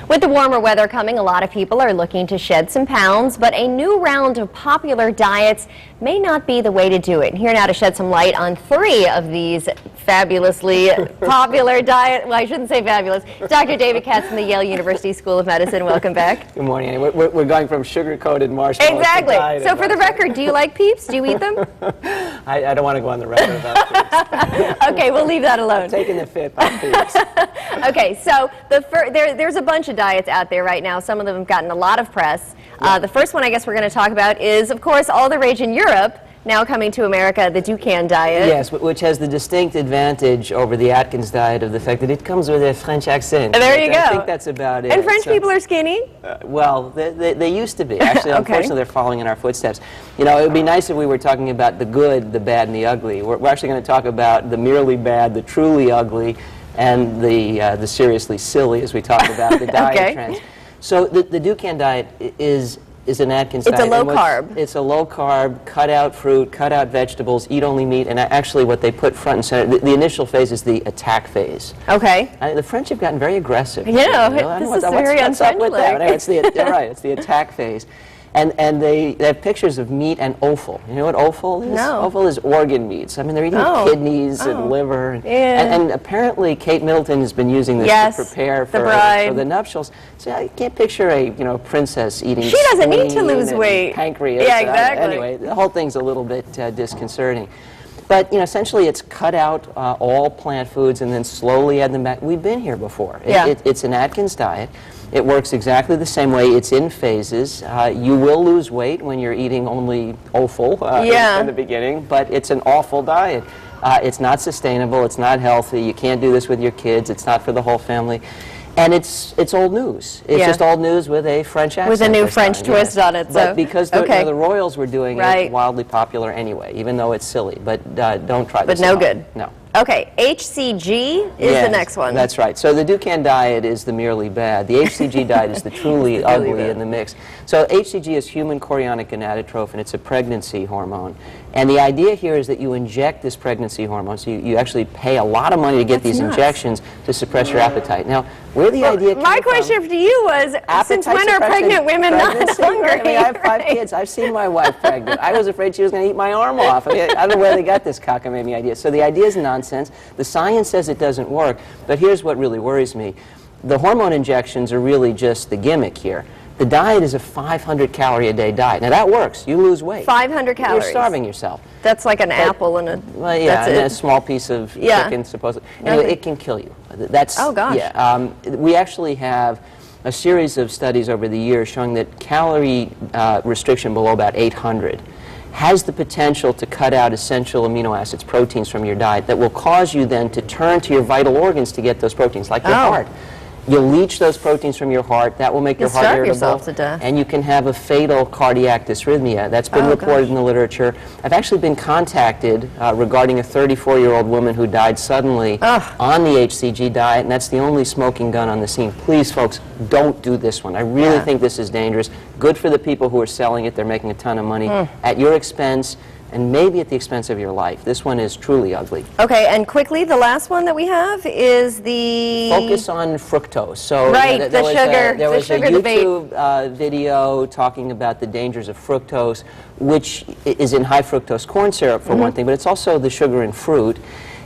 With the warmer weather coming, a lot of people are looking to shed some pounds, but a new round of popular diets may not be the way to do it. Here now to shed some light on 3 of these fabulously popular diets. Well, I shouldn't say fabulous. Dr. David Katz from the Yale University School of Medicine. Welcome back. Good morning, Annie. We're going from sugar-coated marshmallows. Exactly. So for the record, do you like Peeps? Do you eat them? I don't want to go on the record about Peeps. Okay, we'll leave that alone. I'm taking the fifth on Peeps. Okay, so there's a bunch of diets out there right now. Some of them have gotten a lot of press. The first one I guess we're going to talk about is, of course, all the rage in Europe, now coming to America, the Dukan diet. Yes, which has the distinct advantage over the Atkins diet of the fact that it comes with a French accent. There you go. I think that's about it. And French people are skinny? Well, they used to be. Actually, Okay. Unfortunately, they're following in our footsteps. You know, it would be nice if we were talking about the good, the bad, and the ugly. We're actually going to talk about the merely bad, the truly ugly, and the seriously silly as we talk about the diet trends. So the Dukan diet is an Atkins diet. It's a low carb. It's a low carb, cut out fruit, cut out vegetables, eat only meat, and actually what they put front and center, the initial phase is the attack phase. Okay. The French have gotten very aggressive. Yeah, this is very unfriendly. You're right, it's the attack phase. And they have pictures of meat and offal. You know what offal is? No. Offal is organ meats. I mean, they're eating kidneys and liver. And apparently Kate Middleton has been using this to prepare for the nuptials. So I can't picture a princess eating She doesn't need to lose weight. Pancreas. Yeah, exactly. Anyway, the whole thing's a little bit disconcerting. But essentially, it's cut out all plant foods and then slowly add them back. We've been here before. It's an Atkins diet. It works exactly the same way. It's in phases. You will lose weight when you're eating only offal in the beginning, but it's an awful diet. It's not sustainable. It's not healthy. You can't do this with your kids. It's not for the whole family. And it's old news. It's just old news with a French accent. With a new French twist on it. But because the royals were doing it, wildly popular anyway, even though it's silly. But don't try this. But no good. No. Okay, HCG is the next one. That's right. So the Dukan diet is the merely bad. The HCG diet is the truly ugly in the mix. So HCG is human chorionic gonadotrophin. It's a pregnancy hormone. And the idea here is that you inject this pregnancy hormone, so you actually pay a lot of money to get these injections to suppress your appetite. Now, where the idea came my question to you was, since when are pregnant women not hungry? I mean, I have 5 kids. I've seen my wife pregnant. I was afraid she was going to eat my arm off. I mean, I don't know where they got this cockamamie idea. So the idea is nonsense. The science says it doesn't work, but here's what really worries me. The hormone injections are really just the gimmick here. The diet is a 500-calorie-a-day diet. Now, that works. You lose weight. 500 calories. You're starving yourself. That's like an apple and a... Well, yeah, and a small piece of chicken, supposedly. Anyway, it can kill you. That's, oh, gosh. Yeah. We actually have a series of studies over the years showing that calorie restriction below about 800 has the potential to cut out essential amino acids, proteins from your diet that will cause you then to turn to your vital organs to get those proteins, like your heart. You'll leach those proteins from your heart. That will make your heart irritable, to death. and you can have a fatal cardiac dysrhythmia. That's been reported in the literature. I've actually been contacted regarding a 34-year-old woman who died suddenly on the HCG diet, and that's the only smoking gun on the scene. Please, folks, don't do this one. I really think this is dangerous. Good for the people who are selling it. They're making a ton of money at your expense, and maybe at the expense of your life. This one is truly ugly. Okay, and quickly, the last one that we have is the... Focus on fructose. So the sugar there was a debate. YouTube video talking about the dangers of fructose, which is in high fructose corn syrup for one thing, but it's also the sugar in fruit.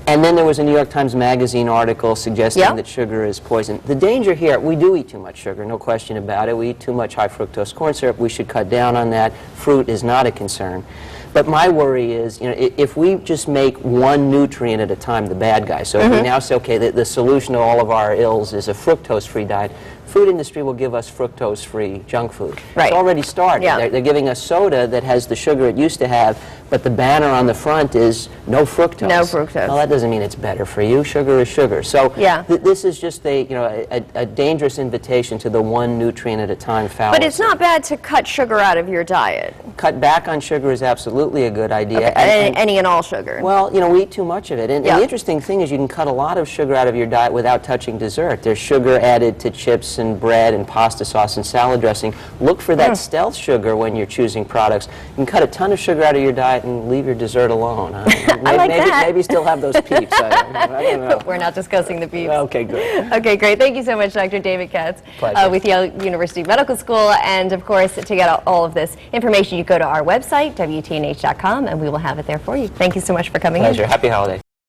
And then there was a New York Times Magazine article suggesting that sugar is poison. The danger here, we do eat too much sugar, no question about it. We eat too much high fructose corn syrup. We should cut down on that. Fruit is not a concern. But my worry is, if we just make one nutrient at a time the bad guy, so if we now say, okay, the solution to all of our ills is a fructose-free diet, food industry will give us fructose-free junk food. It's already started. They're giving us soda that has the sugar it used to have, but the banner on the front is no fructose. No fructose. Well, that doesn't mean it's better for you. Sugar is sugar. So this is just a dangerous invitation to the one nutrient at a time fallacy. But it's not bad to cut sugar out of your diet. Cut back on sugar is absolutely a good idea. Okay. Any and all sugar. Well, we eat too much of it. And the interesting thing is you can cut a lot of sugar out of your diet without touching dessert. There's sugar added to chips and bread and pasta sauce and salad dressing. Look for that stealth sugar when you're choosing products. You can cut a ton of sugar out of your diet that and leave your dessert alone. I like that. Maybe still have those peeps. I don't know. We're not discussing the beeps. Okay, good. Okay, great. Thank you so much, Dr. David Katz, Pleasure. with Yale University Medical School. And of course, to get all of this information, you go to our website, WTNH.com, and we will have it there for you. Thank you so much for coming in. Pleasure. Happy holidays.